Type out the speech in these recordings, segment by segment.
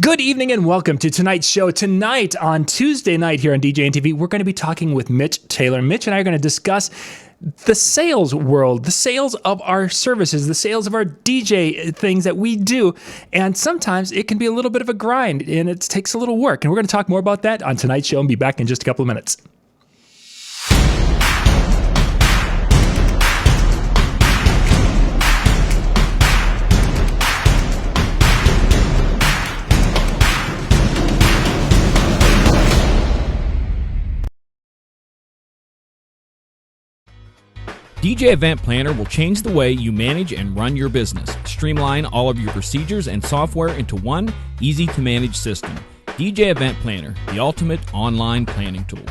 Good evening and welcome to tonight's show. Tonight, on Tuesday night here on DJNTV, we're going to be talking with Mitch Taylor. Mitch and I are going to discuss the sales world, the sales of our services, the sales of our DJ things that we do. And sometimes it can be a little bit of a grind and it takes a little work. And we're going to talk more about that on tonight's show and be back in just a couple of minutes. DJ Event Planner will change the way you manage and run your business. Streamline all of your procedures and software into one easy-to-manage system. DJ Event Planner, the ultimate online planning tool.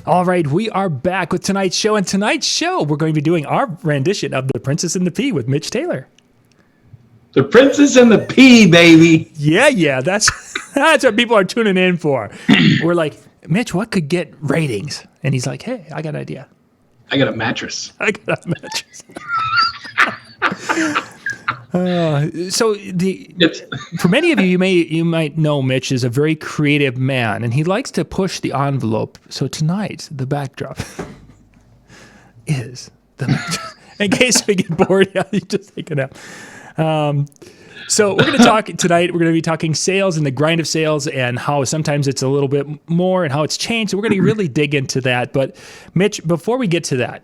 All right, we are back with tonight's show. And tonight's show, we're going to be doing our rendition of The Princess and the Pea with Mitch Taylor. The Princess and the Pea, baby. Yeah, that's what people are tuning in for. We're like, Mitch, what could get ratings? And he's like, hey, I got an idea. I got a mattress. I got a mattress. For many of you, you might know Mitch is a very creative man, and he likes to push the envelope. So tonight, the backdrop is the mattress. In case we get bored, you just take a nap. So we're going to talk tonight. We're going to be talking sales and the grind of sales and how sometimes it's a little bit more and how it's changed. So we're going to really dig into that. But Mitch, before we get to that,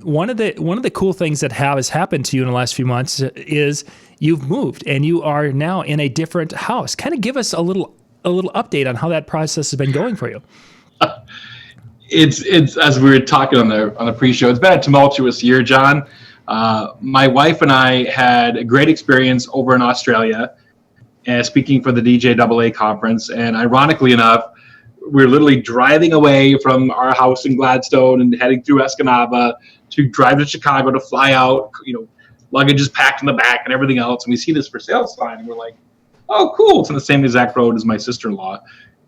one of the cool things that has happened to you in the last few months is you've moved and you are now in a different house. Kind of give us a little update on how that process has been going for you. It's as we were talking on the pre-show. It's been a tumultuous year, John. My wife and I had a great experience over in Australia speaking for the DJAA conference. And ironically enough, we're literally driving away from our house in Gladstone and heading through Escanaba to drive to Chicago to fly out, luggage is packed in the back and everything else. And we see this for sale sign and we're like, oh, cool. It's on the same exact road as my sister-in-law.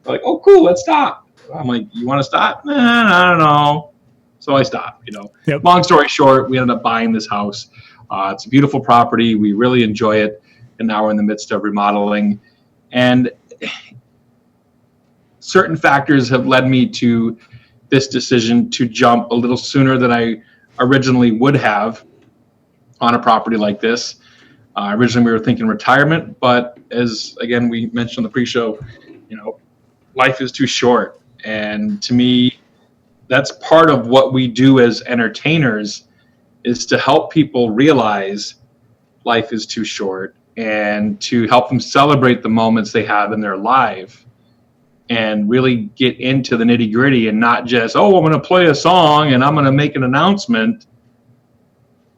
We're like, oh, cool. Let's stop. I'm like, you want to stop? I don't know. So I stopped, Yep. Long story short, we ended up buying this house. It's a beautiful property. We really enjoy it. And now we're in the midst of remodeling. And certain factors have led me to this decision to jump a little sooner than I originally would have on a property like this. Originally, we were thinking retirement. But as, again, we mentioned on the pre-show, life is too short. And to me, that's part of what we do as entertainers is to help people realize life is too short and to help them celebrate the moments they have in their life and really get into the nitty gritty and not just, I'm going to play a song and I'm going to make an announcement,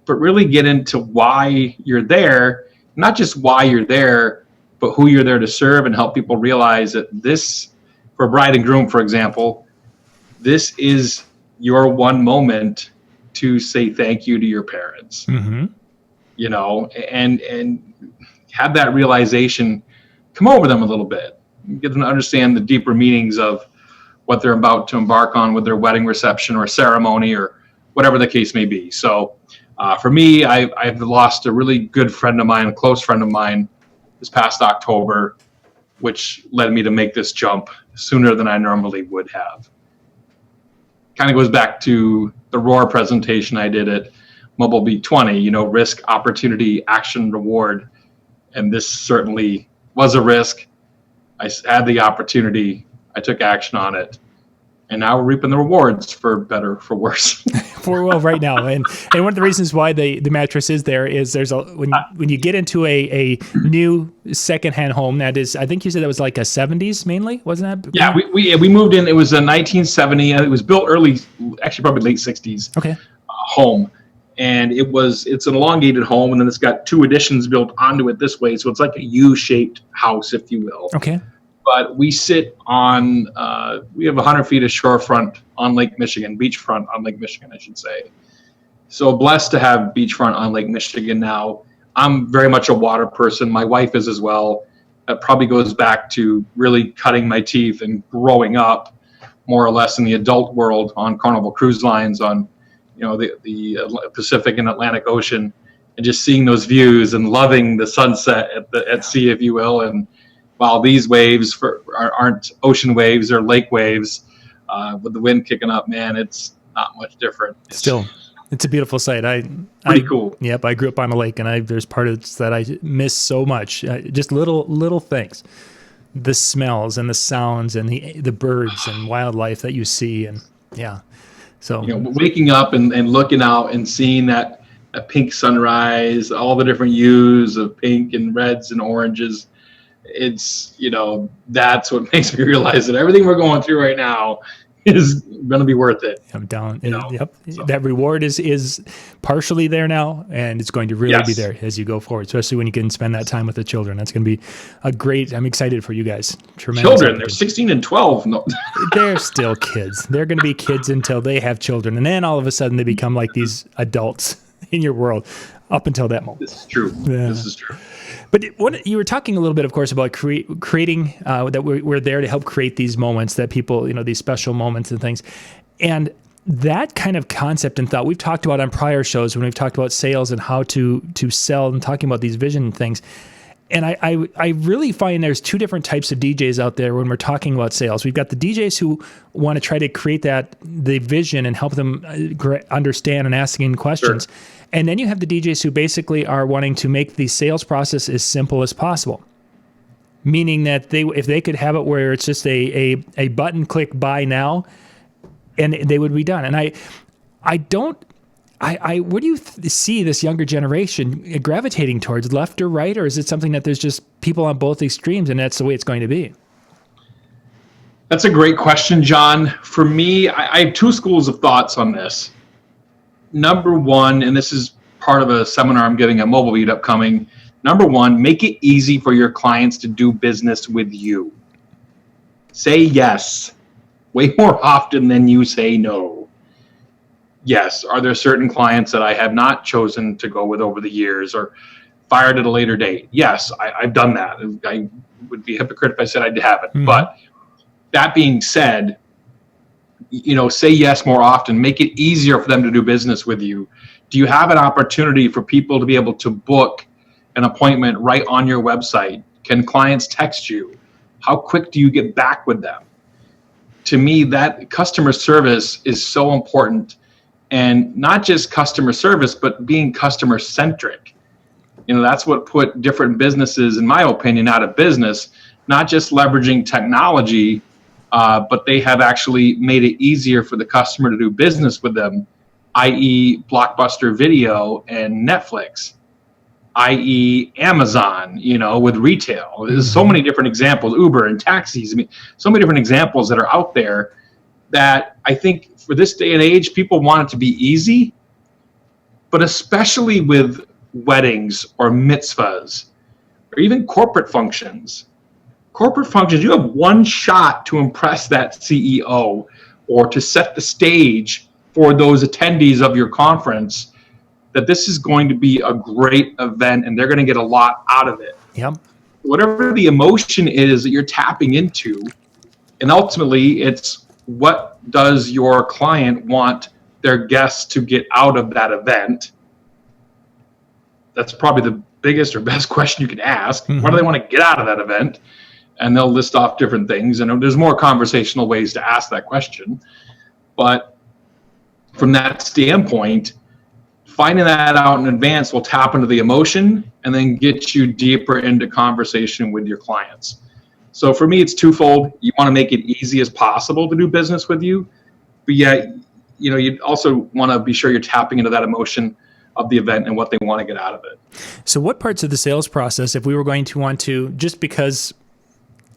but really get into why you're there, not just why you're there, but who you're there to serve and help people realize that this, for a bride and groom, for example, this is your one moment to say thank you to your parents, and have that realization come over them a little bit, get them to understand the deeper meanings of what they're about to embark on with their wedding reception or ceremony or whatever the case may be. So for me, I've lost a really good friend of mine, a close friend of mine this past October, which led me to make this jump sooner than I normally would have. Kind of goes back to the ROAR presentation I did at Mobile B20, you know, risk, opportunity, action, reward. And this certainly was a risk. I had the opportunity. I took action on it. And now we're reaping the rewards, for better, for worse. For well, right now, and one of the reasons why the mattress is there is there's a when you get into a new secondhand home that is, I think you said that was like a 70s mainly, wasn't that? Yeah, we moved in. It was a 1970. It was built early, actually probably late 60s. Okay. Home, and it's an elongated home, and then it's got 2 additions built onto it this way, so it's like a U-shaped house, if you will. Okay. But we sit on, we have 100 feet of shorefront on Lake Michigan, beachfront on Lake Michigan, I should say. So blessed to have beachfront on Lake Michigan now. I'm very much a water person. My wife is as well. That probably goes back to really cutting my teeth and growing up more or less in the adult world on Carnival Cruise Lines, on, you know, the Pacific and Atlantic Ocean, and just seeing those views and loving the sunset at sea, if you will. And while these waves aren't ocean waves or lake waves, with the wind kicking up, man, it's not much different. Still, it's a beautiful sight. Pretty cool. Yep, I grew up on a lake, and there's parts that I miss so much. Just little things, the smells and the sounds and the birds and wildlife that you see, and yeah. So, you know, waking up and looking out and seeing that pink sunrise, all the different hues of pink and reds and oranges. It's, you know, that's what makes me realize that everything we're going through right now is going to be worth it. I'm down. You know, yep. so. That reward is partially there now, and it's going to really be there as you go forward, especially when you can spend that time with the children. That's going to be I'm excited for you guys. Tremendous. Children, they're 16 and 12. No. They're still kids. They're going to be kids until they have children. And then all of a sudden they become like these adults in your world up until that moment. This is true. Yeah. This is true. But you were talking a little bit, of course, about creating that we're there to help create these moments that people, you know, these special moments and things. And that kind of concept and thought we've talked about on prior shows when we've talked about sales and how to sell and talking about these vision things. And I really find there's 2 different types of DJs out there when we're talking about sales. We've got the DJs who want to try to create the vision and help them understand and asking questions. Sure. And then you have the DJs who basically are wanting to make the sales process as simple as possible. Meaning that if they could have it where it's just a button click buy now, and they would be done. And where do you see this younger generation gravitating towards, left or right, or is it something that there's just people on both extremes and that's the way it's going to be? That's a great question, John. For me, I have 2 schools of thoughts on this. Number one, and this is part of a seminar I'm giving at Mobile Beat upcoming. Number one, make it easy for your clients to do business with you. Say yes way more often than you say no. Yes, are there certain clients that I have not chosen to go with over the years or fired at a later date? Yes, I've done that. I would be a hypocrite if I said I haven't. Mm-hmm. But that being said, you know, say yes more often. Make it easier for them to do business with you. Do you have an opportunity for people to be able to book an appointment right on your website? Can clients text you? How quick do you get back with them? To me, that customer service is so important, and not just customer service, but being customer centric. You know, that's what put different businesses, in my opinion, out of business, not just leveraging technology, but they have actually made it easier for the customer to do business with them, i.e. Blockbuster Video and Netflix, i.e. Amazon, you know, with retail. There's so many different examples, Uber and taxis. I mean, so many different examples that are out there that I think for this day and age, people want it to be easy, but especially with weddings or mitzvahs or even corporate functions. Corporate functions, you have one shot to impress that CEO or to set the stage for those attendees of your conference that this is going to be a great event and they're going to get a lot out of it. Yep. Whatever the emotion is that you're tapping into, and ultimately it's what does your client want their guests to get out of that event? That's probably the biggest or best question you can ask. Mm-hmm. What do they want to get out of that event? And they'll list off different things. And there's more conversational ways to ask that question. But from that standpoint, finding that out in advance will tap into the emotion and then get you deeper into conversation with your clients. So for me, it's twofold. You want to make it easy as possible to do business with you, but yet, you also want to be sure you're tapping into that emotion of the event and what they want to get out of it. So what parts of the sales process, if we were going to want to, just because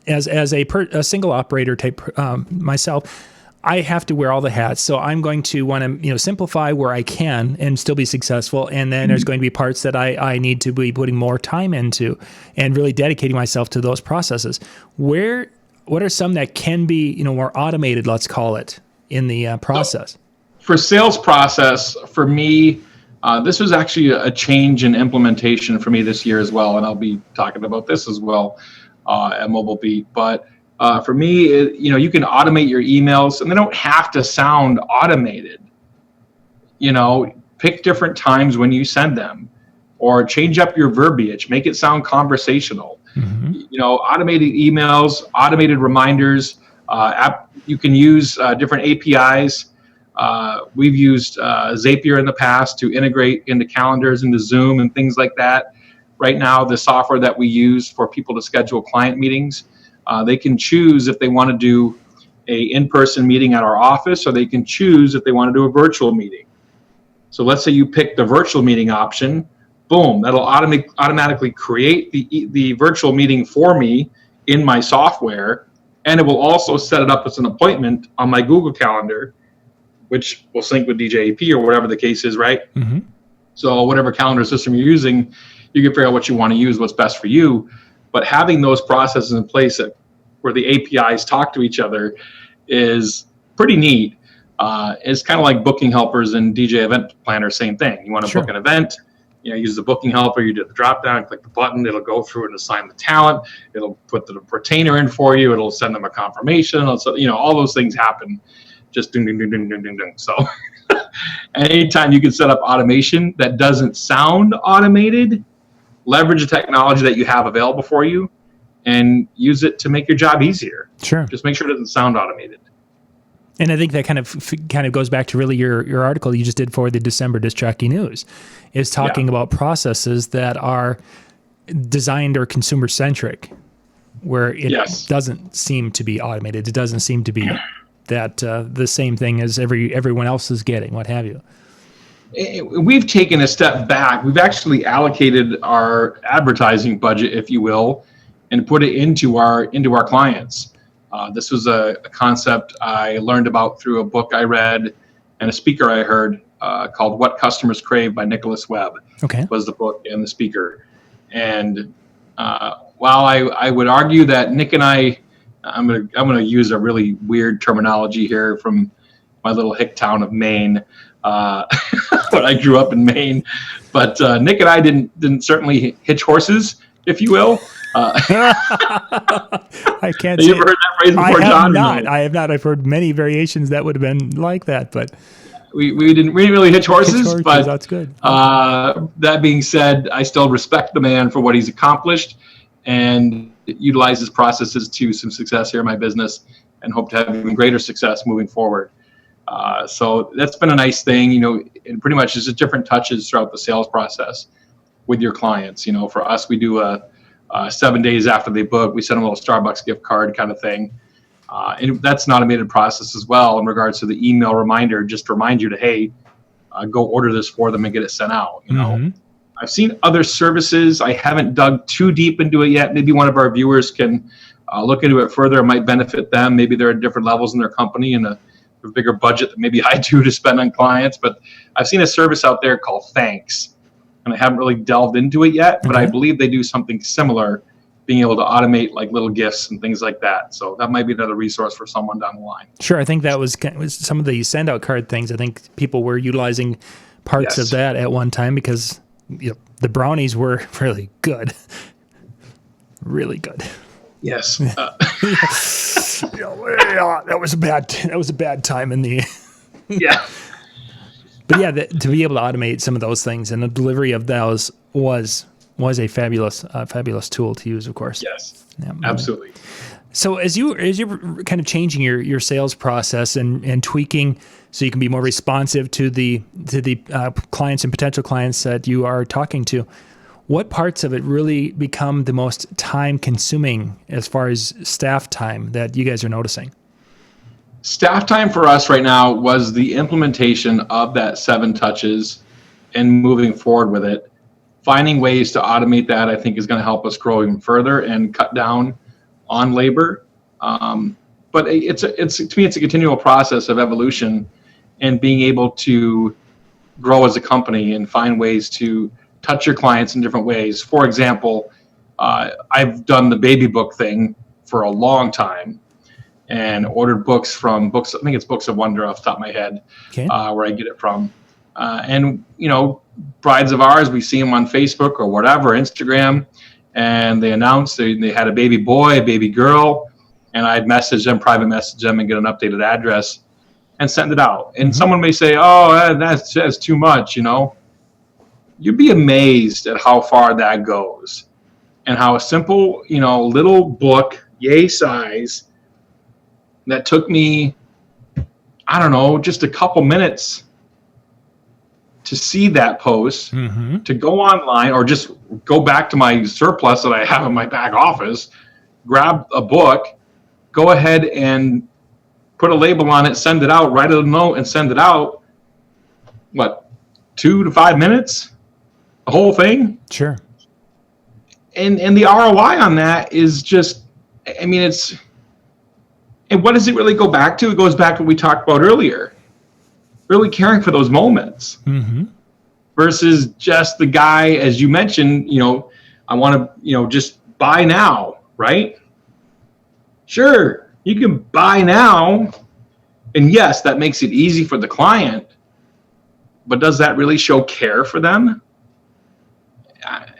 as a single operator type myself, I have to wear all the hats. So I'm going to want to, simplify where I can and still be successful. And then there's going to be parts that I need to be putting more time into and really dedicating myself to those processes. What are some that can be, more automated, let's call it, in the process? For sales process, for me, this was actually a change in implementation for me this year as well. And I'll be talking about this as well at Mobile Beat. But for me, you can automate your emails, and they don't have to sound automated. Pick different times when you send them, or change up your verbiage, make it sound conversational. Automated emails, automated reminders. You can use different APIs. We've used Zapier in the past to integrate into calendars, into Zoom and things like that. Right now, the software that we use for people to schedule client meetings, they can choose if they want to do a in-person meeting at our office, or they can choose if they want to do a virtual meeting. So let's say you pick the virtual meeting option. Boom, that'll automatically create the virtual meeting for me in my software, and it will also set it up as an appointment on my Google Calendar, which will sync with DJAP or whatever the case is, right? So whatever calendar system you're using, you can figure out what you want to use, what's best for you. But having those processes in place where the APIs talk to each other is pretty neat. It's kind of like booking helpers and DJ Event Planner, same thing. You want to book an event, use the booking helper, you do the drop down, click the button, it'll go through and assign the talent, it'll put the retainer in for you, it'll send them a confirmation, all those things happen. Just ding, ding, ding, ding, ding, ding, ding. So anytime you can set up automation that doesn't sound automated, leverage the technology that you have available for you and use it to make your job easier. Sure. Just make sure it doesn't sound automated. And I think that kind of goes back to really your article you just did for the December Disc Jockey News, is talking about processes that are designed or consumer centric, where it doesn't seem to be automated. It doesn't seem to be that the same thing as everyone else is getting, what have you. We've taken a step back. We've actually allocated our advertising budget, if you will, and put it into our clients. This was a concept I learned about through a book I read and a speaker I heard called "What Customers Crave" by Nicholas Webb. Was the book and the speaker. And while I would argue that Nick and I'm gonna use a really weird terminology here from my little hick town of Maine. But I grew up in Maine. But Nick and I didn't certainly hitch horses, if you will. I can't. Have you ever heard that phrase before, John? I have not. I've heard many variations that would have been like that, but we didn't really hitch horses. But that's good. That being said, I still respect the man for what he's accomplished and utilize his processes to some success here in my business, and hope to have even greater success moving forward. So that's been a nice thing, and pretty much it's just different touches throughout the sales process with your clients. For us, we do a 7 days after they book, we send them a little Starbucks gift card kind of thing. And that's an automated process as well in regards to the email reminder, just to remind you to, hey, go order this for them and get it sent out. I've seen other services. I haven't dug too deep into it yet. Maybe one of our viewers can look into it further. It might benefit them. Maybe they're at different levels in their company and a bigger budget than maybe I do to spend on clients. But I've seen a service out there called Thanks, and I haven't really delved into it yet, but I believe they do something similar, being able to automate like little gifts and things like that. So that might be another resource for someone down the line. Sure. I think that was some of the send out card things. I think people were utilizing parts of that at one time because the brownies were really good. Really good. Yes. That was a bad time in the Yeah. But yeah, to be able to automate some of those things, and the delivery of those was a fabulous tool to use, of course. Yes, absolutely. So as you're kind of changing your sales process and tweaking so you can be more responsive to the clients and potential clients that you are talking to, what parts of it really become the most time consuming as far as staff time that you guys are noticing? Staff time for us right now was the implementation of that 7 touches and moving forward with it. Finding ways to automate that, I think, is going to help us grow even further and cut down on labor. But to me, it's a continual process of evolution and being able to grow as a company and find ways to touch your clients in different ways. For example, I've done the baby book thing for a long time and ordered books from books. I think it's Books of Wonder off the top of my head, Okay. Where I get it from. And, brides of ours, we see them on Facebook or whatever, Instagram, and they announced they had a baby boy, a baby girl, and I'd message them, private message them, and get an updated address and send it out. And someone may say, oh, that's too much, You'd be amazed at how far that goes and how a simple, little book, yay size, that took me, I don't know, just a couple minutes to see that post, to go online or just go back to my surplus that I have in my back office, grab a book, go ahead and put a label on it, send it out, write a note and send it out. What, 2 to 5 minutes? The whole thing? Sure. And the ROI on that is just, and what does it really go back to? It goes back to what we talked about earlier. Really caring for those moments versus just the guy, as you mentioned, I want to, just buy now, right? Sure, you can buy now. And yes, that makes it easy for the client, but does that really show care for them?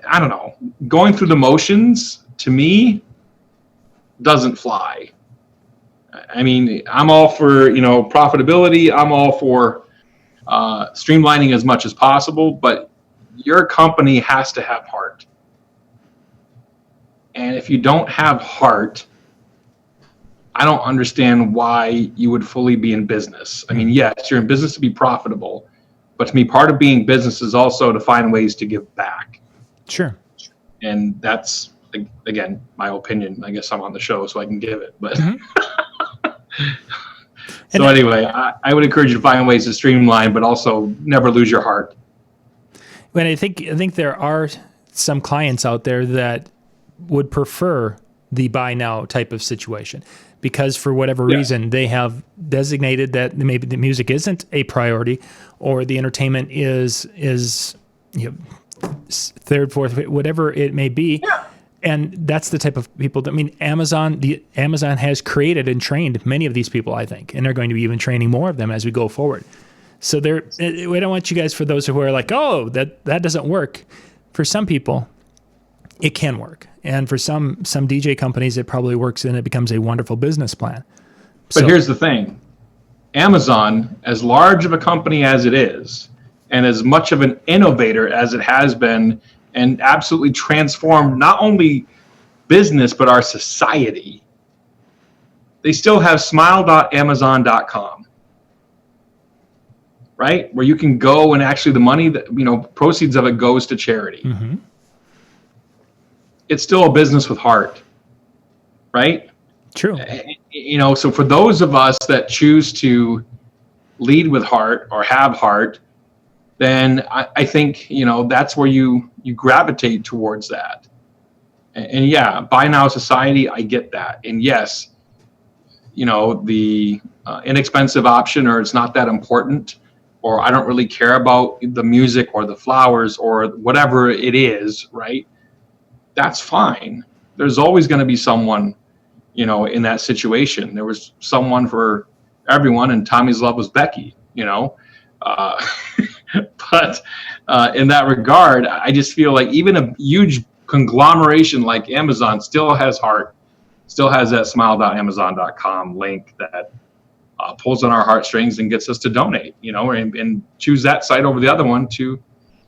I don't know. Going through the motions, to me, doesn't fly. I'm all for, profitability. I'm all for streamlining as much as possible, but your company has to have heart. And if you don't have heart, I don't understand why you would fully be in business. Yes, you're in business to be profitable, but to me, part of being business is also to find ways to give back. Sure. And that's, again, my opinion. I guess I'm on the show, so I can give it. But so anyway, I would encourage you to find ways to streamline, but also never lose your heart. And I think there are some clients out there that would prefer the buy now type of situation because for whatever reason they have designated that maybe the music isn't a priority or the entertainment is third, fourth, whatever it may be. Yeah. And that's the type of people that, Amazon has created and trained many of these people, I think, and they're going to be even training more of them as we go forward. So we don't want you guys, for those who are like, oh, that doesn't work. For some people, it can work. And for some DJ companies, it probably works and it becomes a wonderful business plan. But here's the thing. Amazon, as large of a company as it is, and as much of an innovator as it has been, and absolutely transformed not only business, but our society, they still have smile.amazon.com, right? Where you can go and actually the money that, proceeds of it goes to charity. It's still a business with heart, right? True. So for those of us that choose to lead with heart or have heart, then I think, that's where you gravitate towards that. And yeah, buy now society, I get that. And yes, the inexpensive option, or it's not that important, or I don't really care about the music or the flowers or whatever it is, right? That's fine. There's always going to be someone, in that situation. There was someone for everyone, and Tommy's love was Becky, But in that regard, I just feel like even a huge conglomeration like Amazon still has heart, still has that smile.amazon.com link that pulls on our heartstrings and gets us to donate, and choose that site over the other one to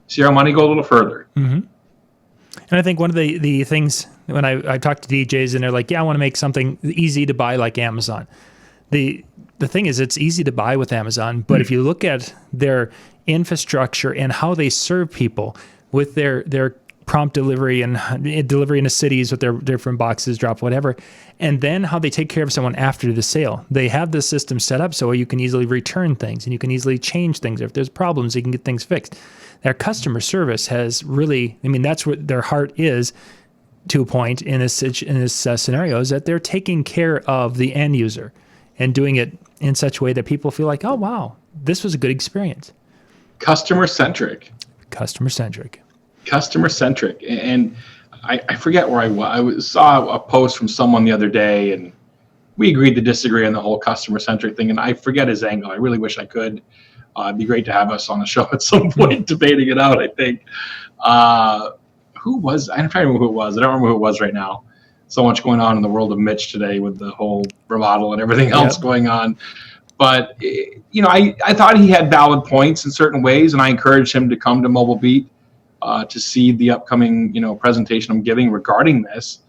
see our money go a little further. And I think one of the things when I talk to DJs and they're like, yeah, I want to make something easy to buy like Amazon. The thing is, it's easy to buy with Amazon, but if you look at their infrastructure and how they serve people with their prompt delivery and delivery into cities with their different boxes, drop, whatever, and then how they take care of someone after the sale. They have the system set up so you can easily return things and you can easily change things. If there's problems, you can get things fixed. Their customer service has really, I mean, that's what their heart is to a point in this scenario, is that they're taking care of the end user and doing it in such a way that people feel like, oh, wow, this was a good experience. Customer-centric. Customer-centric. Customer-centric. And I forget where I was. I saw a post from someone the other day, and we agreed to disagree on the whole customer-centric thing, and I forget his angle. I really wish I could. It'd be great to have us on the show at some point debating it out, I think. Who was, I'm trying to remember who it was. I don't remember who it was right now. So much going on in the world of Mitch today with the whole remodel and everything else going on. But, you know, I thought he had valid points in certain ways, and I encouraged him to come to Mobile Beat to see the upcoming, you know, presentation I'm giving regarding this.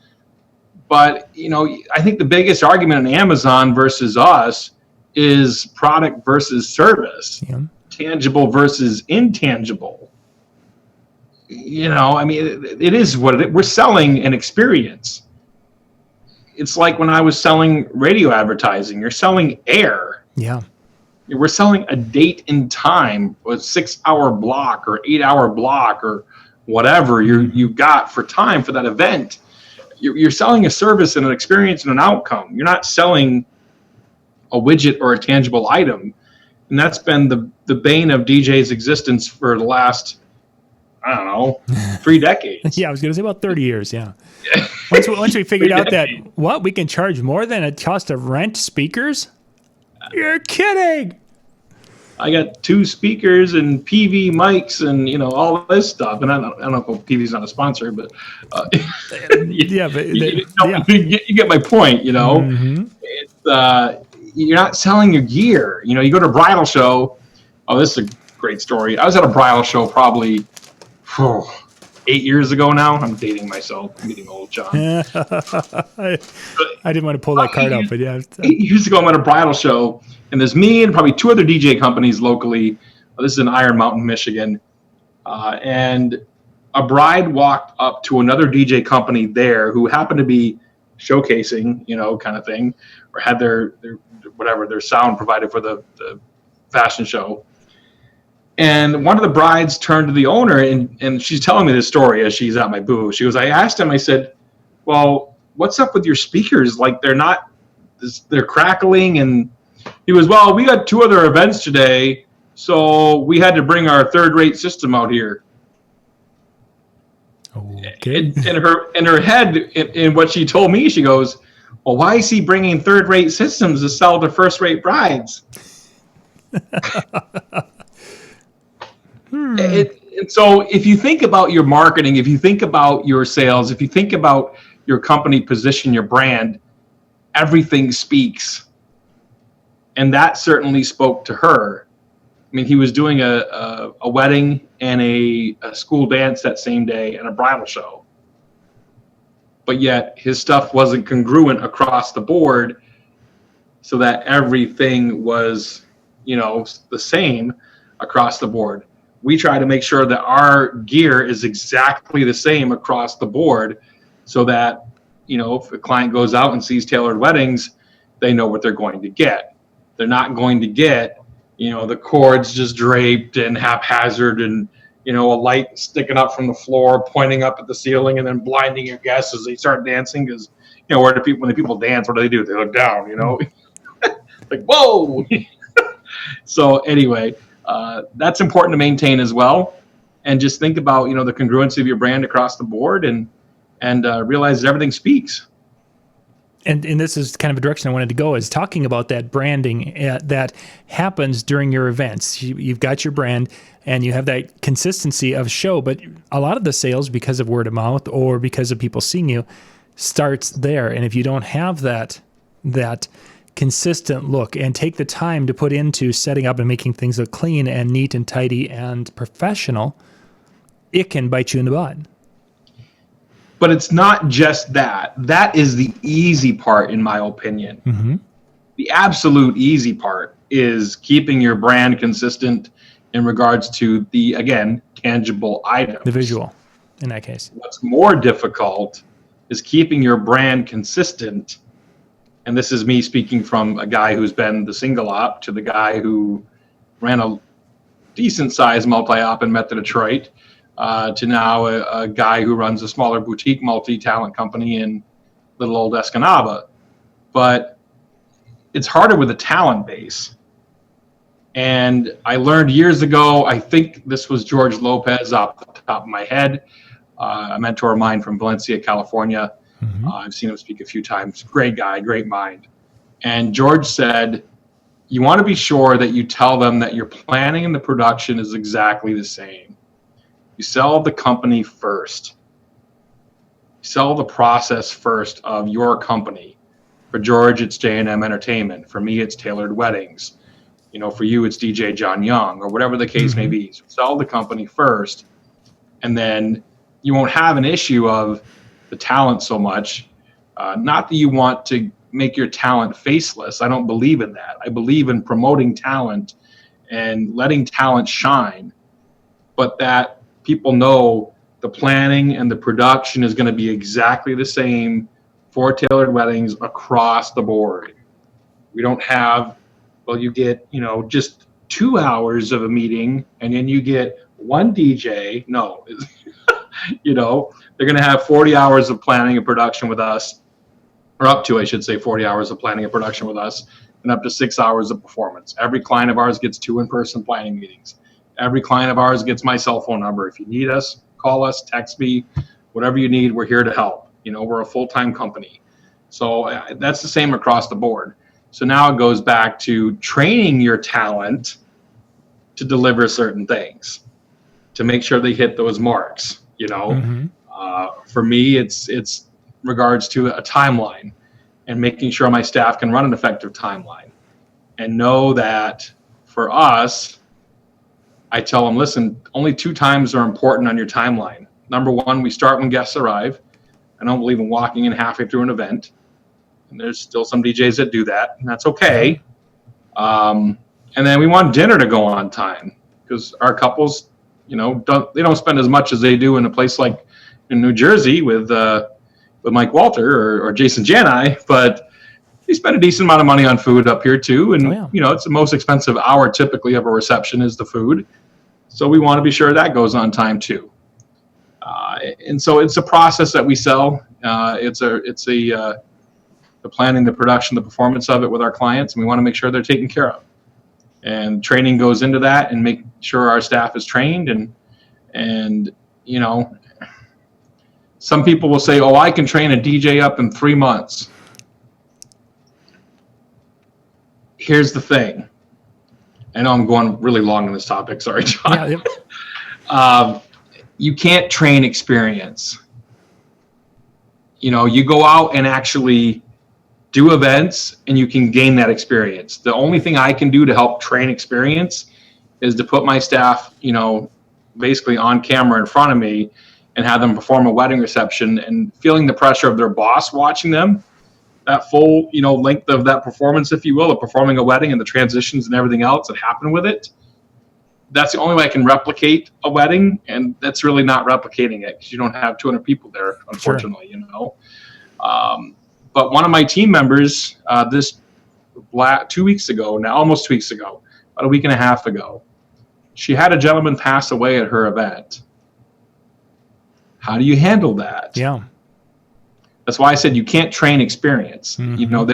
But, you know, I think the biggest argument on Amazon versus us is product versus service, tangible versus intangible. You know, I mean, it is what it is. We're selling an experience. It's like when I was selling radio advertising, you're selling air. Yeah. We're selling a date and time, a 6-hour block or 8-hour block or whatever you got for time for that event. You're selling a service and an experience and an outcome. You're not selling a widget or a tangible item. And that's been the bane of DJ's existence for the last, I don't know, 3 decades. Yeah, I was going to say about 30 years, yeah. Once we figured out that, we can charge more than a cost of rent speakers? You're kidding! I got 2 speakers and PV mics and, you know, all this stuff. And I don't know if PV's not a sponsor, but you get my point, you know. Mm-hmm. It's, you're not selling your gear. You know, you go to a bridal show. Oh, this is a great story. I was at a bridal show probably 8 years ago now. I'm dating myself. I'm getting old, John. I didn't want to pull that card out, but yeah. 8 years ago, I'm at a bridal show, and there's me and probably 2 other DJ companies locally. This is in Iron Mountain, Michigan. And a bride walked up to another DJ company there who happened to be showcasing, you know, kind of thing, or had their sound provided for the fashion show. And one of the brides turned to the owner, and she's telling me this story as she's at my booth. She goes, I asked him, I said, well, what's up with your speakers? Like, they're crackling. And he goes, well, we got 2 other events today, so we had to bring our third-rate system out here. Okay. In her head, in what she told me, she goes, well, why is he bringing third-rate systems to sell to first-rate brides? And so if you think about your marketing, if you think about your sales, if you think about your company position, your brand, everything speaks. And that certainly spoke to her. I mean, he was doing a wedding and a school dance that same day and a bridal show. But yet his stuff wasn't congruent across the board so that everything was, you know, the same across the board. We try to make sure that our gear is exactly the same across the board so that, you know, if a client goes out and sees tailored weddings, they know what they're going to get. They're not going to get, you know, the cords just draped and haphazard and, you know, a light sticking up from the floor, pointing up at the ceiling and then blinding your guests as they start dancing. Because, you know, when the people dance, what do? They look down, you know, like, whoa. So anyway, that's important to maintain as well. And just think about, you know, the congruency of your brand across the board and realize that everything speaks. And this is kind of a direction I wanted to go, is talking about that branding that happens during your events. You've got your brand and you have that consistency of show, but a lot of the sales, because of word of mouth or because of people seeing you, starts there. And if you don't have that consistent look and take the time to put into setting up and making things look clean and neat and tidy and professional, it can bite you in the butt. But it's not just that. That is the easy part, in my opinion. Mm-hmm. The absolute easy part is keeping your brand consistent in regards to the, again, tangible items. The visual, in that case. What's more difficult is keeping your brand consistent. And this is me speaking from a guy who's been the single op to the guy who ran a decent sized multi-op in Metro Detroit, to now a guy who runs a smaller boutique multi-talent company in little old Escanaba. But it's harder with a talent base. And I learned years ago, I think this was George Lopez off the top of my head, a mentor of mine from Valencia, California. Mm-hmm. I've seen him speak a few times. Great guy, great mind. And George said, you want to be sure that you tell them that your planning and the production is exactly the same. You sell the company first. You sell the process first of your company. For George, it's J&M Entertainment. For me, it's Tailored Weddings. You know, for you, it's DJ John Young, or whatever the case may be. So sell the company first, and then you won't have an issue of the talent so much. Not that you want to make your talent faceless. I don't believe in that. I believe in promoting talent and letting talent shine, but that people know the planning and the production is going to be exactly the same for Tailored Weddings across the board. We don't have, well, you get, you know, just 2 hours of a meeting and then you get one DJ. No, you know, they're going to have 40 hours of planning and production with us, or up to, I should say, 40 hours of planning and production with us, and up to 6 hours of performance. Every client of ours gets 2 in-person planning meetings. Every client of ours gets my cell phone number. If you need us, call us, text me, whatever you need, we're here to help. You know, we're a full-time company. So that's the same across the board. So now it goes back to training your talent to deliver certain things, to make sure they hit those marks. You know, for me, it's regards to a timeline and making sure my staff can run an effective timeline, and know that for us, I tell them, listen, only 2 times are important on your timeline. Number 1, we start when guests arrive. I don't believe in walking in halfway through an event. And there's still some DJs that do that, and that's okay. And then we want dinner to go on time, because our couples, you know, don't spend as much as they do in a place like in New Jersey with Mike Walter or Jason Jani, but they spend a decent amount of money on food up here too. And you know, it's the most expensive hour typically of a reception is the food. So we want to be sure that goes on time too. And so it's a process that we sell. It's the planning, the production, the performance of it with our clients, and we want to make sure they're taken care of. And training goes into that, and make sure our staff is trained. And you know, some people will say, "Oh, I can train a DJ up in 3 months." Here's the thing. I know I'm going really long on this topic. Sorry, John. Yeah. You can't train experience. You know, you go out and actually do events and you can gain that experience. The only thing I can do to help train experience is to put my staff, you know, basically on camera in front of me and have them perform a wedding reception, and feeling the pressure of their boss watching them, that full, you know, length of that performance, if you will, of performing a wedding and the transitions and everything else that happened with it. That's the only way I can replicate a wedding, and that's really not replicating it because you don't have 200 people there, unfortunately. Sure. You know. But one of my team members, 2 weeks ago, now almost 2 weeks ago, about a week and a half ago, she had a gentleman pass away at her event. How do you handle that? Yeah. That's why I said you can't train experience. Mm-hmm. You know,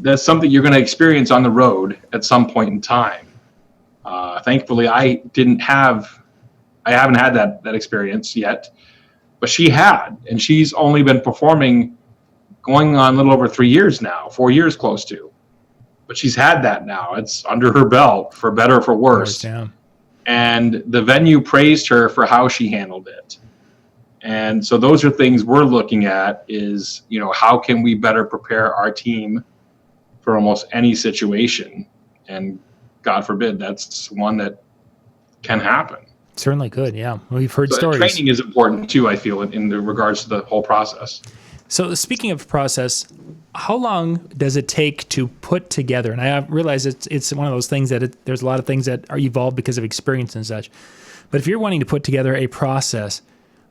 that's something you're going to experience on the road at some point in time. Thankfully, I haven't had that experience yet, but she had, and she's only been performing going on a little over 3 years now, 4 years close to, but she's had that now. It's under her belt, for better or for worse. And the venue praised her for how she handled it. And so those are things we're looking at is, you know, how can we better prepare our team for almost any situation? And God forbid, that's one that can happen. Certainly could. Yeah. We've heard So stories. training is important too, I feel, in the regards to the whole process. So speaking of process, how long does it take to put together? And I realize it's one of those things that there's a lot of things that are evolved because of experience and such. But if you're wanting to put together a process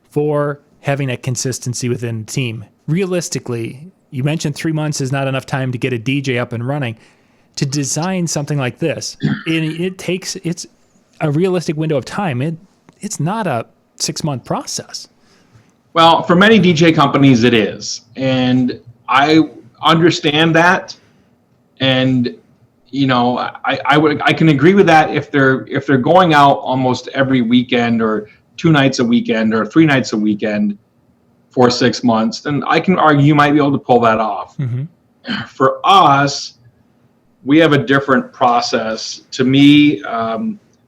for having that consistency within a team, realistically, you mentioned 3 months is not enough time to get a DJ up and running. To design something like this, it's a realistic window of time. It's not a 6-month process. Well, for many DJ companies, it is, and I understand that, and I can agree with that if they're going out almost every weekend or 2 nights a weekend or 3 nights a weekend for 6 months, then I can argue you might be able to pull that off. Mm-hmm. For us, we have a different process. To me,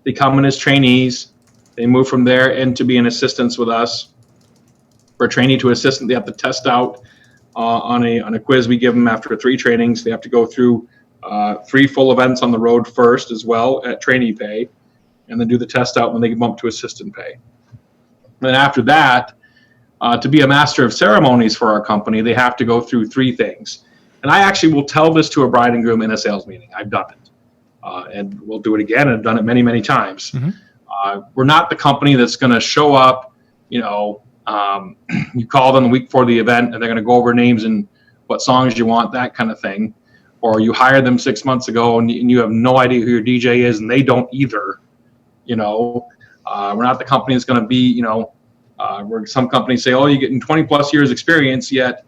they come in as trainees. They move from there into being assistants with us. For a trainee to assistant, they have to test out on a quiz we give them after 3 trainings. They have to go through 3 full events on the road first as well at trainee pay, and then do the test out when they bump to assistant pay. Then after that, to be a master of ceremonies for our company, they have to go through 3 things. And I actually will tell this to a bride and groom in a sales meeting. I've done it. And we'll do it again, and I've done it many, many times. Mm-hmm. We're not the company that's going to show up, you call them the week before the event, and they're going to go over names and what songs you want, that kind of thing. Or you hire them 6 months ago, and you have no idea who your DJ is, and they don't either. We're not the company that's going to be, where some companies say, oh, you're getting 20 plus years experience, yet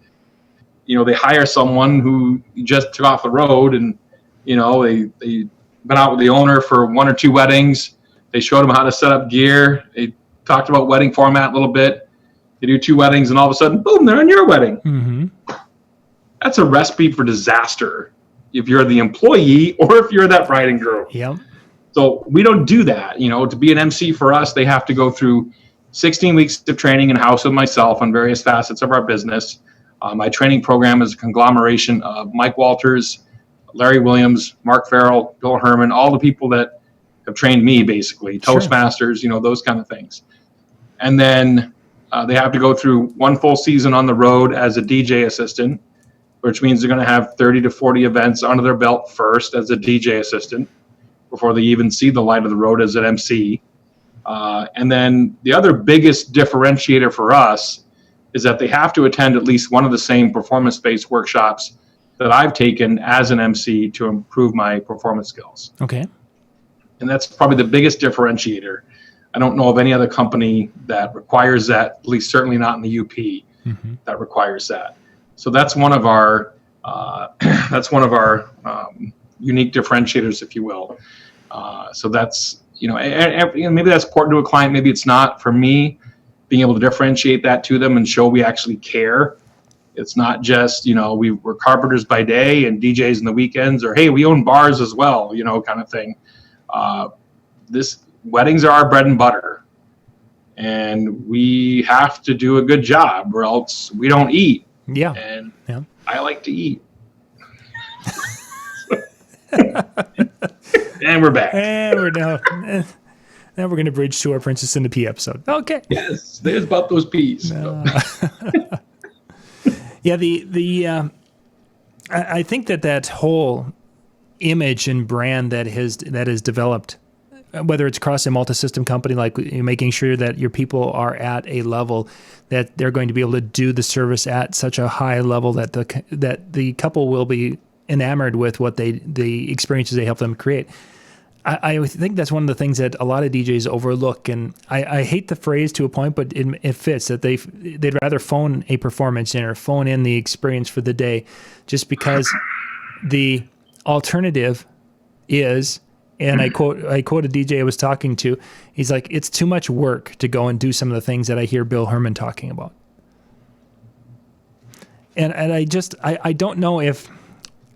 they hire someone who just took off the road, and they've been out with the owner for 1 or 2 weddings. They showed them how to set up gear. They talked about wedding format a little bit. They do 2 weddings, and all of a sudden, boom, they're in your wedding. Mm-hmm. That's a recipe for disaster if you're the employee or if you're that bride and groom. Yep. So we don't do that. To be an MC for us, they have to go through 16 weeks of training in-house with myself on various facets of our business. My training program is a conglomeration of Mike Walters, Larry Williams, Mark Farrell, Bill Herman, all the people that have trained me, basically, Toastmasters, those kind of things. And then they have to go through 1 full season on the road as a DJ assistant, which means they're going to have 30 to 40 events under their belt first as a DJ assistant before they even see the light of the road as an MC. And then the other biggest differentiator for us is that they have to attend at least one of the same performance-based workshops that I've taken as an MC to improve my performance skills. Okay. And that's probably the biggest differentiator. I don't know of any other company that requires that, at least certainly not in the UP, mm-hmm. that requires that. So that's one of our unique differentiators, if you will. So that's, maybe that's important to a client, maybe it's not. For me, being able to differentiate that to them and show we actually care. It's not just, we're carpenters by day and DJs in the weekends, or, hey, we own bars as well, kind of thing. Weddings are our bread and butter, and we have to do a good job or else we don't eat. Yeah. And yeah. I like to eat. And we're back. And we're now. Now we're going to bridge to our Princess and the Pea episode. Okay. Yes, there's about those peas. Yeah, I think that whole image and brand that is developed, whether it's across a multi-system company, like making sure that your people are at a level that they're going to be able to do the service at such a high level that the couple will be enamored with the experiences they help them create. I think that's one of the things that a lot of DJs overlook, and I hate the phrase to a point, but it fits, that they'd rather phone a performance in or phone in the experience for the day, just because the alternative is, and I quote a DJ I was talking to, he's like, it's too much work to go and do some of the things that I hear Bill Herman talking about. And I don't know if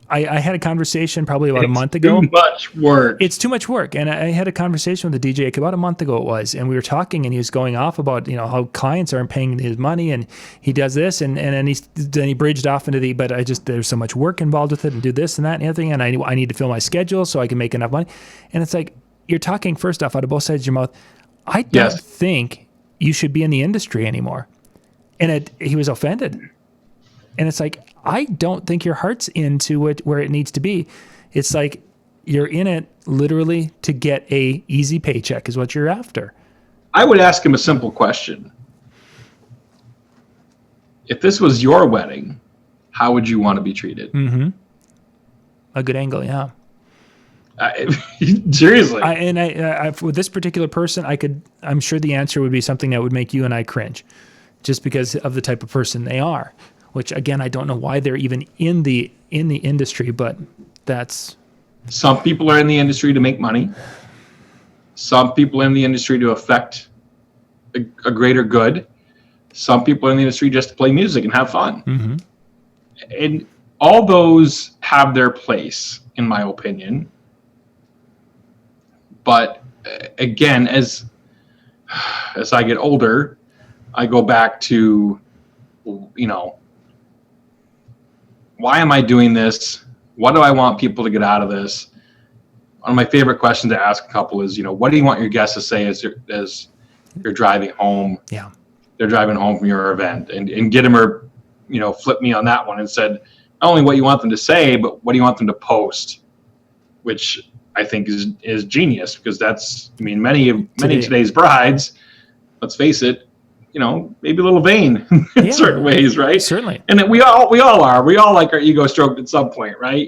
I had a conversation probably about a month ago. Too much work. It's too much work. And I had a conversation with the DJ about a month ago it was, and we were talking, and he was going off about, how clients aren't paying his money, and he does this, and then he bridged off into but there's so much work involved with it, and do this and that and the other thing, and I need to fill my schedule so I can make enough money. And it's like, you're talking first off out of both sides of your mouth. I don't Yes. think you should be in the industry anymore. And he was offended. And it's like, I don't think your heart's into it where it needs to be. It's like you're in it literally to get a easy paycheck is what you're after. I would ask him a simple question. If this was your wedding, how would you want to be treated? Mm-hmm. A good angle, yeah. Seriously. I with this particular person, I'm sure the answer would be something that would make you and I cringe, just because of the type of person they are. Which again, I don't know why they're even in the industry, but that's. Some people are in the industry to make money. Some people are in the industry to affect a greater good. Some people are in the industry just to play music and have fun. Mm-hmm. And all those have their place, in my opinion. But again, as I get older, I go back to, why am I doing this? What do I want people to get out of this? One of my favorite questions to ask a couple is, what do you want your guests to say as you're driving home? Yeah. They're driving home from your event, and Gittimer, flipped me on that one and said, not only what you want them to say, but what do you want them to post, which I think is genius, because that's, many of today's brides, let's face it, maybe a little vain in certain ways, right? Certainly. And we all are. We all like our ego stroked at some point, right?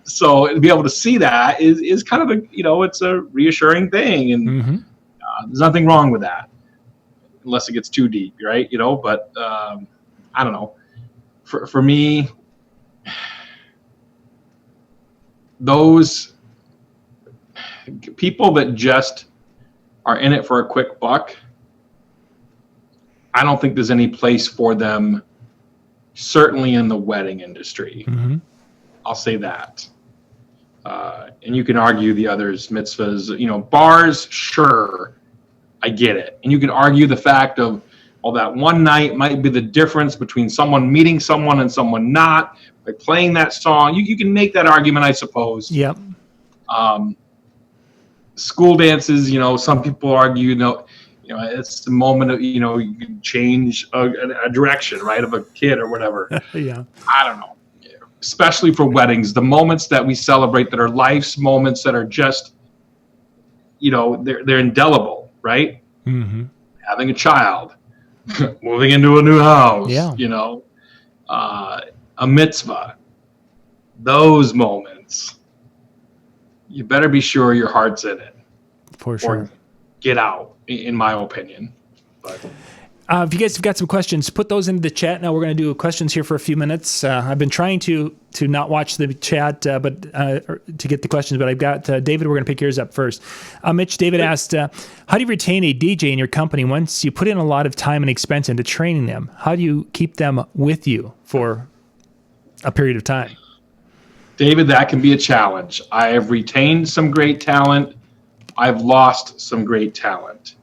So to be able to see that is kind of it's a reassuring thing, and there's nothing wrong with that, unless it gets too deep, right? But I don't know. For me, those people that just are in it for a quick buck, I don't think there's any place for them, certainly in the wedding industry. Mm-hmm. I'll say that. And you can argue the others, mitzvahs, bars, sure, I get it. And you can argue the fact of, that one night might be the difference between someone meeting someone and someone not, by playing that song. You can make that argument, I suppose. Yep. School dances, some people argue, it's the moment of, you can change a direction, right, of a kid or whatever. Yeah. I don't know. Especially for weddings, the moments that we celebrate that are life's moments that are just, they're indelible, right? Mm-hmm. Having a child, moving into a new house, a mitzvah, those moments, you better be sure your heart's in it. For sure. Or get out, in my opinion. But if you guys have got some questions, put those into the chat. Now we're going to do questions here for a few minutes. I've been trying to not watch the chat, but to get the questions. But I've got David. We're going to pick yours up first. Mitch, David asked, "How do you retain a DJ in your company once you put in a lot of time and expense into training them? How do you keep them with you for a period of time?" David, that can be a challenge. I have retained some great talent. I've lost some great talent.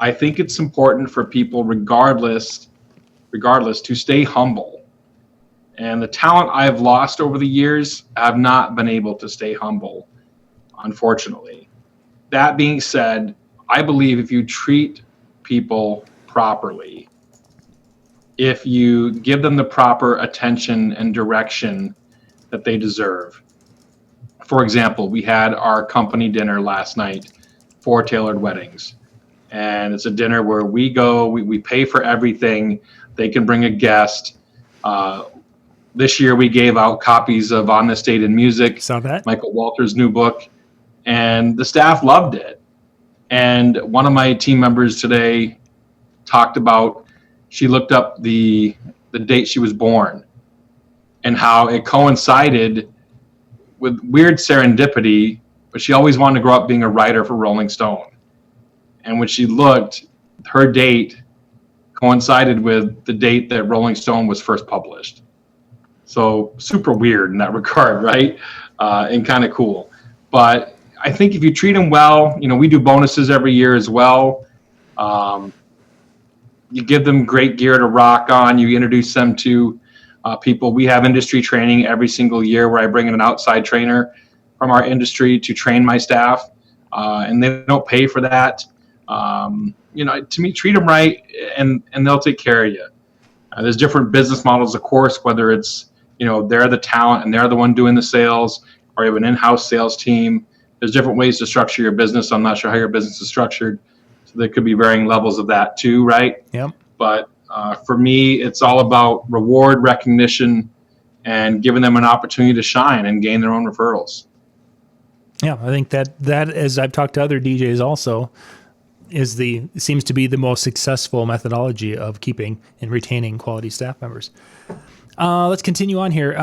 I think it's important for people, regardless, to stay humble. And the talent I've lost over the years have not been able to stay humble, unfortunately. That being said, I believe if you treat people properly, if you give them the proper attention and direction that they deserve. For example, we had our company dinner last night for Tailored Weddings. And it's a dinner where we go, we pay for everything. They can bring a guest. This year we gave out copies of On This Date in Music, Saw that. Michael Walter's new book, and the staff loved it. And one of my team members today talked about, she looked up the date she was born and how it coincided with weird serendipity, but she always wanted to grow up being a writer for Rolling Stone. And when she looked, her date coincided with the date that Rolling Stone was first published. So super weird in that regard, right? And kind of cool. But I think if you treat them well, we do bonuses every year as well. You give them great gear to rock on. You introduce them to people. We have industry training every single year where I bring in an outside trainer from our industry to train my staff. and they don't pay for that. To me, treat them right, and they'll take care of you. There's different business models, of course, whether it's, they're the talent and they're the one doing the sales, or you have an in-house sales team. There's different ways to structure your business. I'm not sure how your business is structured. So there could be varying levels of that too, right? Yep. But for me, it's all about reward, recognition, and giving them an opportunity to shine and gain their own referrals. Yeah, I think that as I've talked to other DJs also, seems to be the most successful methodology of keeping and retaining quality staff members. Let's continue on here.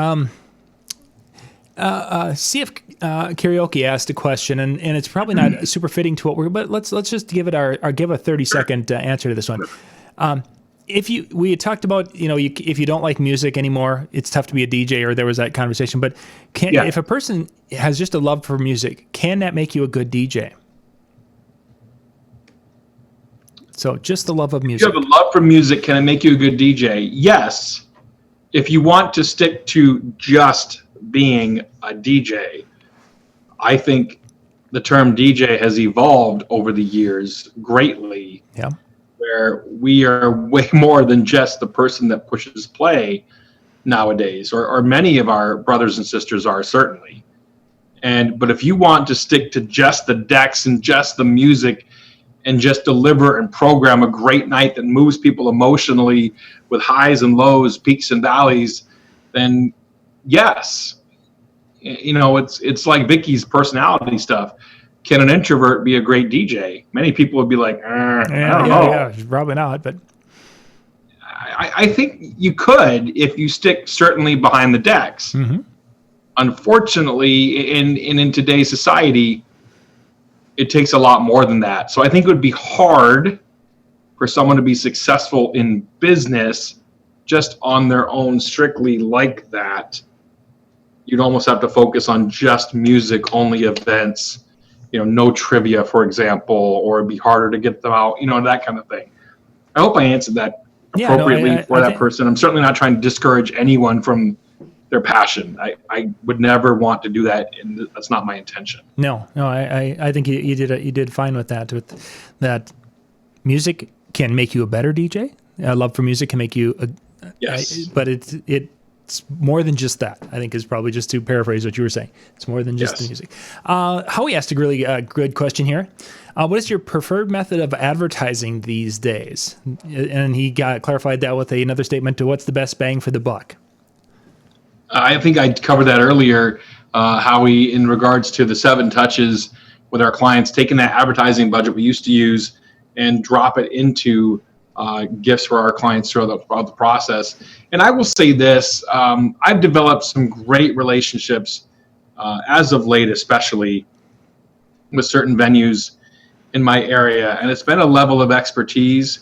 CF Karaoke asked a question, and it's probably not super fitting to but let's just give it give a 30-second answer to this one. We had talked about, if you don't like music anymore, it's tough to be a DJ, or there was that conversation. But if a person has just a love for music, can that make you a good DJ? So just the love of music. If you have a love for music, can it make you a good DJ? Yes. If you want to stick to just being a DJ, I think the term DJ has evolved over the years greatly. Yeah. Where we are way more than just the person that pushes play nowadays, or many of our brothers and sisters are, certainly. But if you want to stick to just the decks and just the music and just deliver and program a great night that moves people emotionally with highs and lows, peaks and valleys, then yes. It's like Vicky's personality stuff. Can an introvert be a great DJ? Many people would be like, I don't know. Yeah, probably not. But I think you could if you stick certainly behind the decks. Mm-hmm. Unfortunately, in today's society, it takes a lot more than that. So I think it would be hard for someone to be successful in business just on their own, strictly like that. You'd almost have to focus on just music-only events, no trivia, for example, or it'd be harder to get them out, that kind of thing. I hope I answered that appropriately for that person. I'm certainly not trying to discourage anyone from their passion. I would never want to do that, and that's not my intention. No, I think you did fine with that. With that, music can make you a better DJ. Love for music can make you yes, but it's more than just that. I think is probably, just to paraphrase what you were saying. It's more than just the music. Howie asked a really good question here. What is your preferred method of advertising these days? And he clarified that with another statement to what's the best bang for the buck. I think I covered that earlier, Howie, in regards to the 7 touches with our clients, taking that advertising budget we used to use and drop it into gifts for our clients throughout the process. And I will say this, I've developed some great relationships as of late, especially with certain venues in my area. And it's been a level of expertise.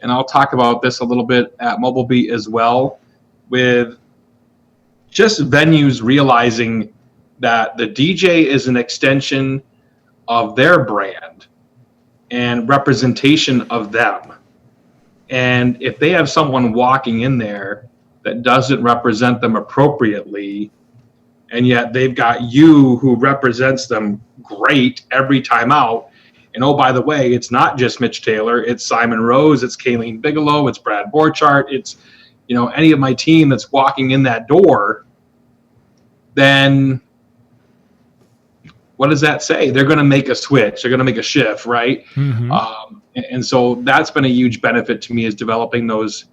And I'll talk about this a little bit at Mobile Beat as well, with just venues realizing that the DJ is an extension of their brand and representation of them. And if they have someone walking in there that doesn't represent them appropriately, and yet they've got you who represents them great every time out, and oh, by the way, it's not just Mitch Taylor, it's Simon Rose, it's Kayleen Bigelow, it's Brad Borchardt, it's any of my team that's walking in that door, then what does that say? They're going to make a switch. They're going to make a shift, right? Mm-hmm. And so that's been a huge benefit to me, is developing those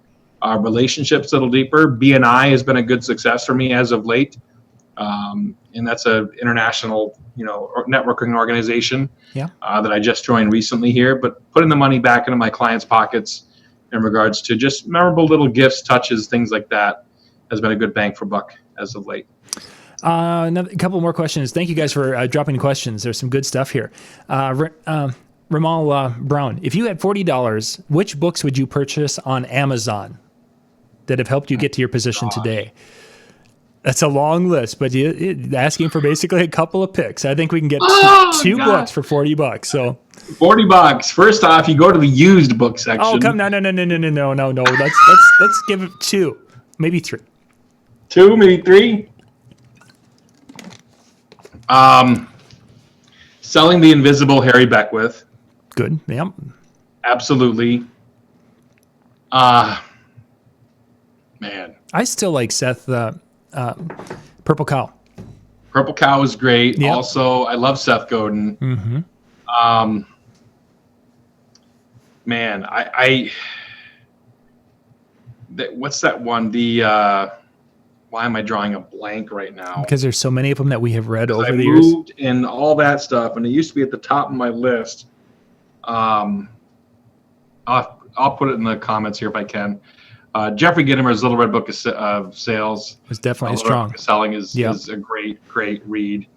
relationships a little deeper. BNI has been a good success for me as of late. And that's an international, networking organization that I just joined recently here. But putting the money back into my clients' pockets in regards to just memorable little gifts, touches, things like that has been a good bang for buck as of late. A couple more questions. Thank you guys for dropping questions. There's some good stuff here. Ramal Brown, if you had $40, which books would you purchase on Amazon that have helped you get to your position today? That's a long list, but asking for basically a couple of picks. I think we can get two books for $40. So $40. First off, you go to the used book section. Oh, come no. Let's give it 2, maybe 3. 2, maybe 3. Selling the Invisible Harry Beckwith. Good. Yep. Absolutely. Man. I still like Seth, Purple Cow. Purple Cow is great. Yep. Also, I love Seth Godin. Mm-hmm. Man, what's that one? Why am I drawing a blank right now? Because there's so many of them that we have read over I the years. moved and all that stuff, and it used to be at the top of my list. I'll put it in the comments here if I can. Jeffrey Gitomer's Little Red Book of Sales. It's definitely Little Red strong. Book of Selling is a great read.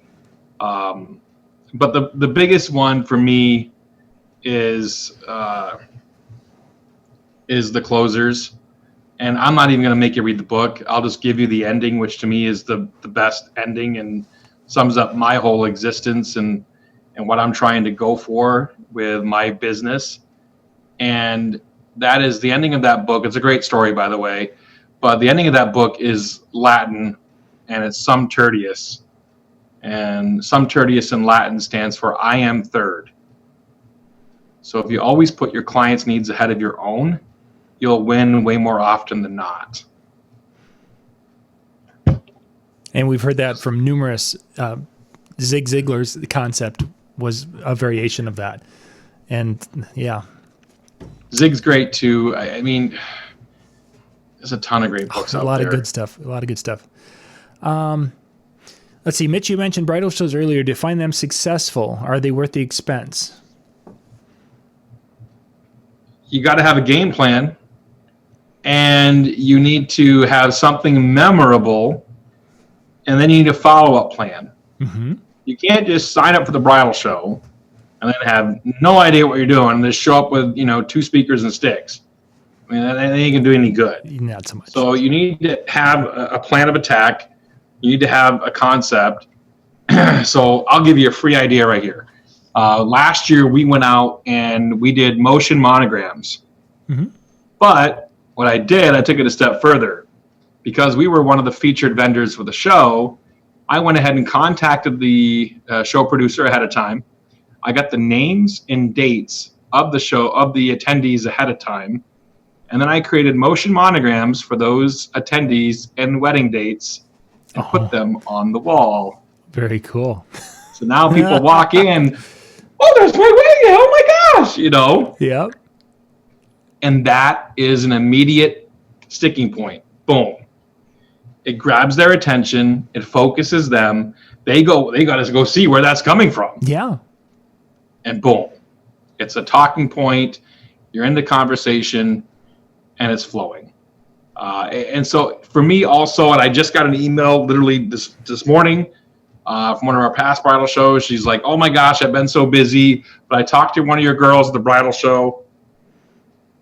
But the biggest one for me is The Closers. And I'm not even going to make you read the book. I'll just give you the ending, which to me is the best ending and sums up my whole existence and what I'm trying to go for with my business. And that is the ending of that book. It's a great story, by the way. But the ending of that book is Latin, and it's Sum Tertius. And Sum Tertius in Latin stands for I am third. So if you always put your client's needs ahead of your own, you'll win way more often than not. And we've heard that from numerous. Zig Ziglar's concept was a variation of that. And yeah. Zig's great too. I mean, there's a ton of great books out there. A lot of good stuff. Let's see. Mitch, you mentioned bridal shows earlier. To find them successful, are they worth the expense? You got to have a game plan. And you need to have something memorable, and then you need a follow-up plan. Mm-hmm. You can't just sign up for the bridal show and then have no idea what you're doing and just show up with 2 speakers and sticks. I mean, that ain't gonna do any good. Not so much. So you need to have a plan of attack. You need to have a concept. So I'll give you a free idea right here. Last year we went out and we did motion monograms. Mm-hmm. But what I did, I took it a step further. Because we were one of the featured vendors for the show, I went ahead and contacted the show producer ahead of time. I got the names and dates of the show, of the attendees ahead of time. And then I created motion monograms for those attendees and wedding dates and put them on the wall. Very cool. So now people walk in, oh, there's my wedding, oh my gosh, Yep. And that is an immediate sticking point. Boom. It grabs their attention. It focuses them. They got to go see where that's coming from. Yeah. And boom. It's a talking point. You're in the conversation and it's flowing. And so for me also, and I just got an email literally this morning from one of our past bridal shows. She's like, oh my gosh, I've been so busy, but I talked to one of your girls at the bridal show.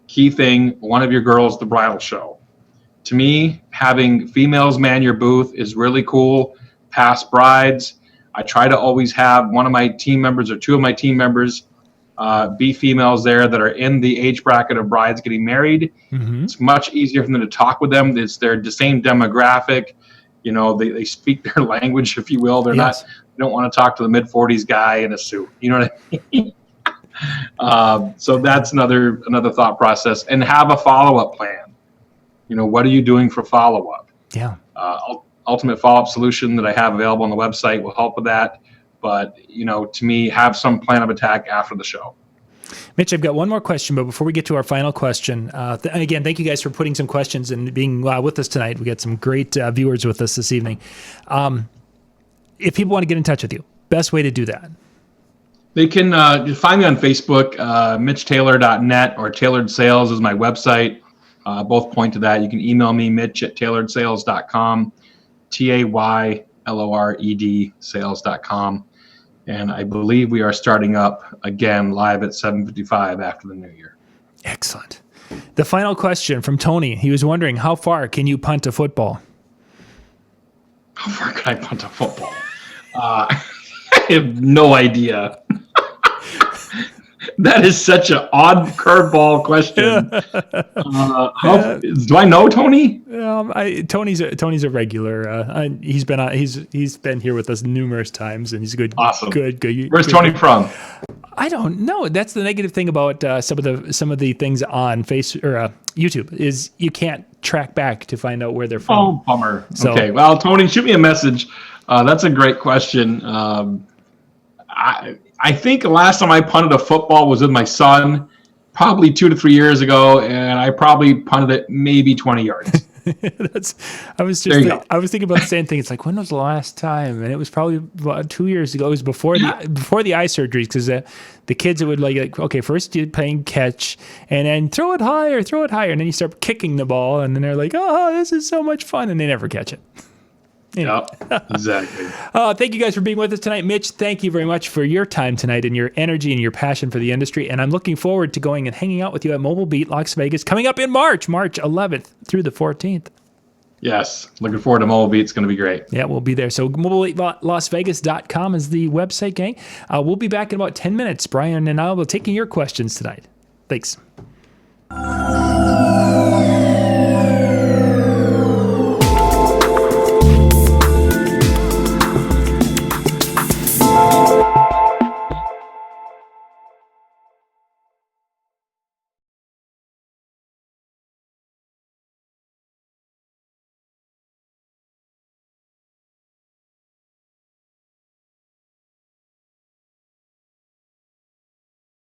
Key thing, one of your girls at the bridal show. To me, having females man your booth is really cool. Past brides. I try to always have one of my team members or 2 of my team members be females there that are in the age bracket of brides getting married. Mm-hmm. It's much easier for them to talk with them. It's their same demographic. They speak their language, if you will. They don't want to talk to the mid-40s guy in a suit. You know what I mean? So that's another thought process. And have a follow-up plan. What are you doing for follow-up? Yeah. Ultimate follow-up solution that I have available on the website will help with that. But, to me, have some plan of attack after the show. Mitch, I've got one more question, but before we get to our final question, again, thank you guys for putting some questions and being with us tonight. We got some great viewers with us this evening. If people want to get in touch with you, best way to do that? They can find me on Facebook, mitchtaylor.net, or Tailored Sales is my website. Both point to that. You can email me, mitch@tailoredsales.com, TAYLORED sales.com. And I believe we are starting up again live at 7:55 after the new year. Excellent. The final question from Tony. He was wondering, how far can you punt a football? How far can I punt a football? I have no idea. That is such an odd curveball question. Do I know Tony? Tony's a regular. He's been here with us numerous times, and he's good. Awesome. Good. Where's Tony from? I don't know. That's the negative thing about some of the things on YouTube is you can't track back to find out where they're from. Oh, bummer. Okay. Well, Tony, shoot me a message. That's a great question. I think the last time I punted a football was with my son, probably 2 to 3 years ago, and I probably punted it maybe 20 yards. I was thinking about the same thing. It's like, when was the last time? And it was probably about 2 years ago. It was before the eye surgeries, because the kids would like, okay, first you're playing catch, and then throw it higher, and then you start kicking the ball, and then they're like, oh, this is so much fun, and they never catch it. Yeah, exactly. Thank you guys for being with us tonight. Mitch, thank you very much for your time tonight and your energy and your passion for the industry. And I'm looking forward to going and hanging out with you at Mobile Beat Las Vegas coming up in March 11th through the 14th. Yes, looking forward to Mobile Beat. It's going to be great. Yeah, we'll be there. So mobilelasvegas.com is the website, gang. We'll be back in about 10 minutes. Brian and I will be taking your questions tonight. Thanks.